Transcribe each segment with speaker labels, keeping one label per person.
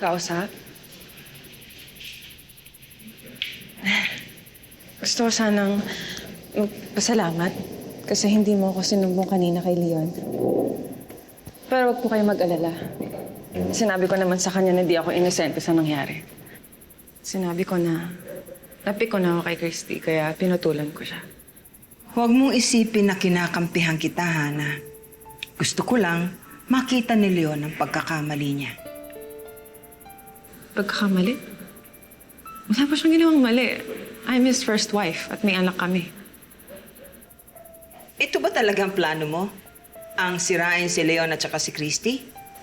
Speaker 1: Kausap? Gusto ko sanang magpasalamat kasi hindi mo ako sinumbong kanina kay Leon. Pero huwag po kayo mag-alala. Sinabi ko naman sa kanya na di ako inosente sa nangyari. Sinabi ko na napik ko na ako kay Christy, kaya pinutulan ko siya.
Speaker 2: Huwag mong isipin na kinakampihan kita, Hana. Gusto ko lang makita ni Leon ang pagkakamali niya.
Speaker 1: Pagkakamali? Wala pa siyang ginawang mali. I'm his first wife at may anak kami.
Speaker 2: Ito ba talagang plano mo? Ang sirain si Leon at saka si Christy?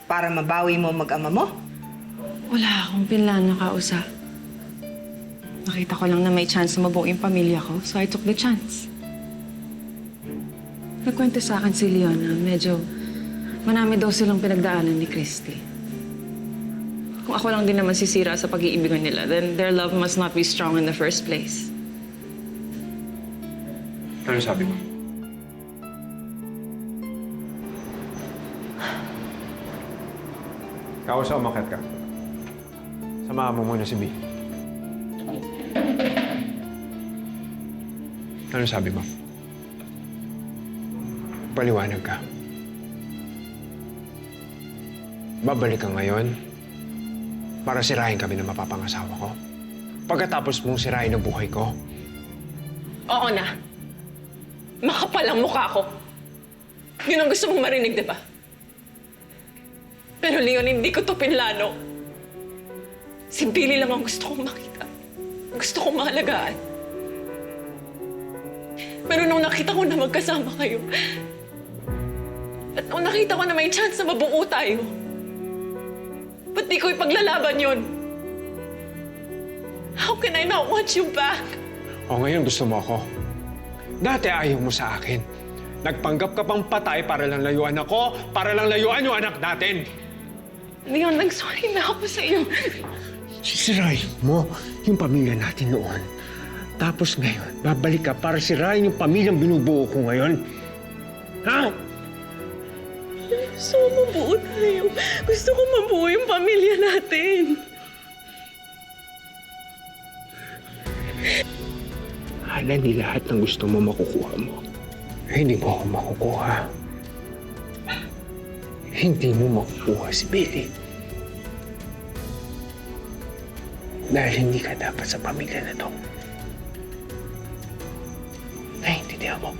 Speaker 2: Para mabawi mo mag-ama mo?
Speaker 1: Wala akong pinlano, Kausap. Nakita ko lang na may chance na mabuo yung pamilya ko, so I took the chance. Nagkwento sa akin si Leon na medyo marami daw silang pinagdaanan ni Christy. Kung ako lang din naman sisira sa pag-iibigan nila, then their love must not be strong in the first place.
Speaker 3: Ano sabi mo? Kausa, umakit ka. Samahan mo muna si B. Ano sabi mo? Paliwanag ka. Babalik ka ngayon para sirahin kami ng mapapangasawa ko? Pagkatapos mong sirahin ang buhay ko?
Speaker 1: Oo na. Makapal ang mukha ko. Yun ang gusto mong marinig, di ba? Pero Leon, hindi ko to pinlano. Si Billy lang ang gusto kong makita. Gusto kong mahalagaan. Pero nung nakita ko na magkasama kayo, at nung nakita ko na may chance na mabuo tayo, ba't di ko ipaglalaban yun? How can I not want you back?
Speaker 3: O ngayon gusto mo ako? Dati ayaw mo sa akin. Nagpanggap ka pang patay para lang layuan ako, para lang layuan yung anak natin.
Speaker 1: Leon, nag-sorry na ako sa iyo.
Speaker 3: Sisirahin mo yung pamilya natin noon. Tapos ngayon, babalik ka para sirahin yung pamilyang binubuo ko ngayon. Ha?
Speaker 1: Gusto ko mabuo tayo. Gusto ko mabuo yung pamilya natin.
Speaker 3: Hala, di lahat ng gusto mo makukuha mo. Hindi mo ako makukuha. Hindi mo makukuha si Billy. Dahil hindi ka dapat sa pamilya na to. Naiintindihan mo?